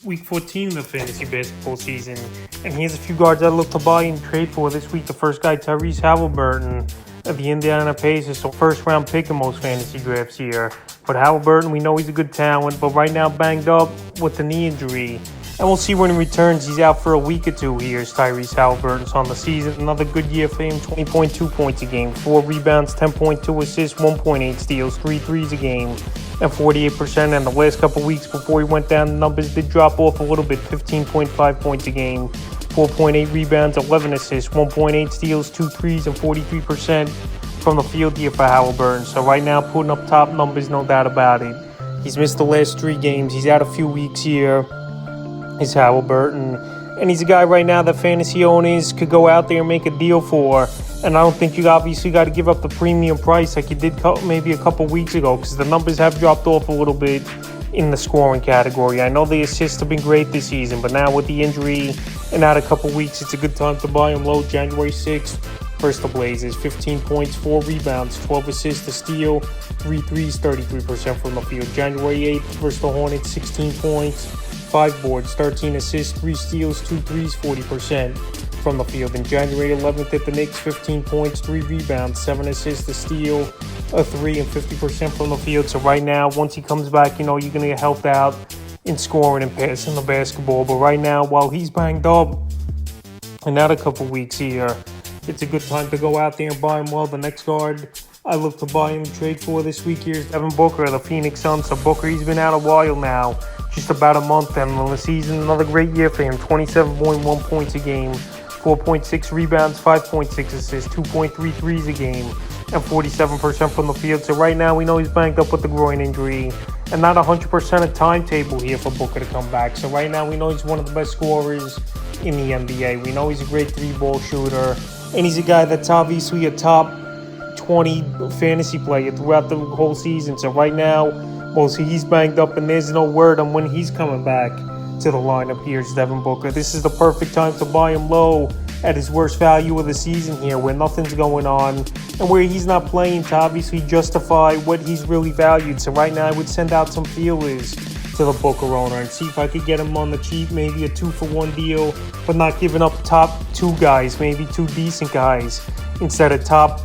Week 14 of the fantasy basketball season, and here's a few guards I look to buy and trade for this week. The first guy, Tyrese Halliburton of the Indiana Pacers, so first round pick in most fantasy drafts here. But Halliburton, we know he's a good talent, but right now banged up with the knee injury. And we'll see when he returns. He's out for a week or two here. Tyrese Halliburton's on the season. Another good year for him, 20.2 points a game, 4 rebounds, 10.2 assists, 1.8 steals, 3 threes a game, and 48%. And the last couple weeks before he went down, the numbers did drop off a little bit, 15.5 points a game, 4.8 rebounds, 11 assists, 1.8 steals, 2 threes, and 43% from the field here for Halliburton. So right now, putting up top numbers, no doubt about it. He's missed the last 3 games. He's out a few weeks here. Is Halliburton, and he's a guy right now that fantasy owners could go out there and make a deal for. And I don't think you obviously got to give up the premium price like you did maybe a couple weeks ago, because the numbers have dropped off a little bit in the scoring category. I know the assists have been great this season, but now with the injury and out a couple weeks, it's a good time to buy him low. January 6th versus the Blazers, 15 points, 4 rebounds, 12 assists, a steal, 3 threes, 33% from the field. January 8th versus the Hornets, 16 points, 5 boards, 13 assists, 3 steals, 2 threes, 40% from the field. In January 11th at the Knicks, 15 points, 3 rebounds, 7 assists, a steal, a 3, and 50% from the field. So right now, once he comes back, you know you're going to get helped out in scoring and passing the basketball. But right now, while he's banged up and out a couple weeks here, it's a good time to go out there and buy him. Well, the next guard I look to buy him and trade for this week here is Devin Booker of the Phoenix Suns. So Booker, he's been out a while now, just about a month, and on the season, another great year for him. 27.1 points a game, 4.6 rebounds, 5.6 assists, 2.3 threes a game, and 47% from the field. So right now, we know he's banged up with the groin injury, and not 100% of timetable here for Booker to come back. So right now, we know he's one of the best scorers in the NBA. We know he's a great 3-ball shooter, and he's a guy that's obviously a top 20 fantasy player throughout the whole season. So right now, well, see, he's banged up, and there's no word on when he's coming back to the lineup. Here's Devin Booker. This is the perfect time to buy him low at his worst value of the season here, where nothing's going on and where he's not playing to obviously justify what he's really valued. So right now, I would send out some feelers to the Booker owner and see if I could get him on the cheap, maybe a 2-for-1 deal, but not giving up top 2 guys, maybe 2 decent guys instead of top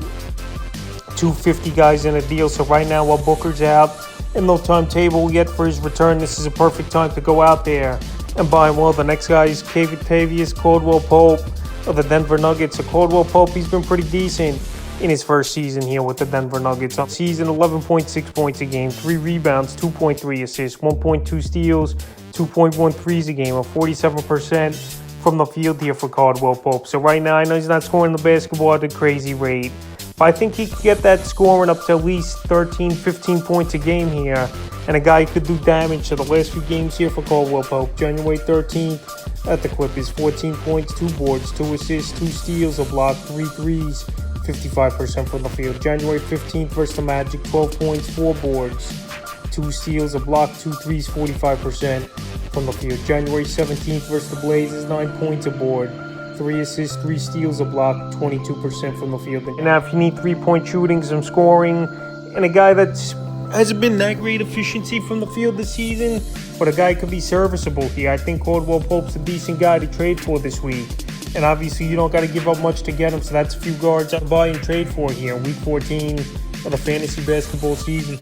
250 guys in a deal. So right now, while Booker's out and no timetable yet for his return, this is a perfect time to go out there and buy him. Well, the next guy is Kentavious Caldwell-Pope of the Denver Nuggets. So Caldwell-Pope, he's been pretty decent in his first season here with the Denver Nuggets. On season, 11.6 points a game, 3 rebounds, 2.3 assists, 1.2 steals, 2.1 threes a game, and 47% from the field here for Caldwell-Pope. So right now, I know he's not scoring the basketball at a crazy rate, but I think he could get that scoring up to at least 13, 15 points a game here. And a guy who could do damage to the last few games here for Caldwell-Pope. January 13th at the Clippers, 14 points, 2 boards, 2 assists, 2 steals, a block, 3 threes, 55% from the field. January 15th versus the Magic, 12 points, 4 boards, 2 steals, a block, 2 threes, 45% from the field. January 17th versus the Blazers, 9 points, a board, 3 assists, 3 steals, a block, 22% from the field. And now if you need 3-point shooting, some scoring, and a guy that hasn't been that great efficiency from the field this season, but a guy could be serviceable here, I think Caldwell-Pope's a decent guy to trade for this week. And obviously you don't got to give up much to get him, so that's a few guards I'll buy and trade for here in Week 14 of the fantasy basketball season.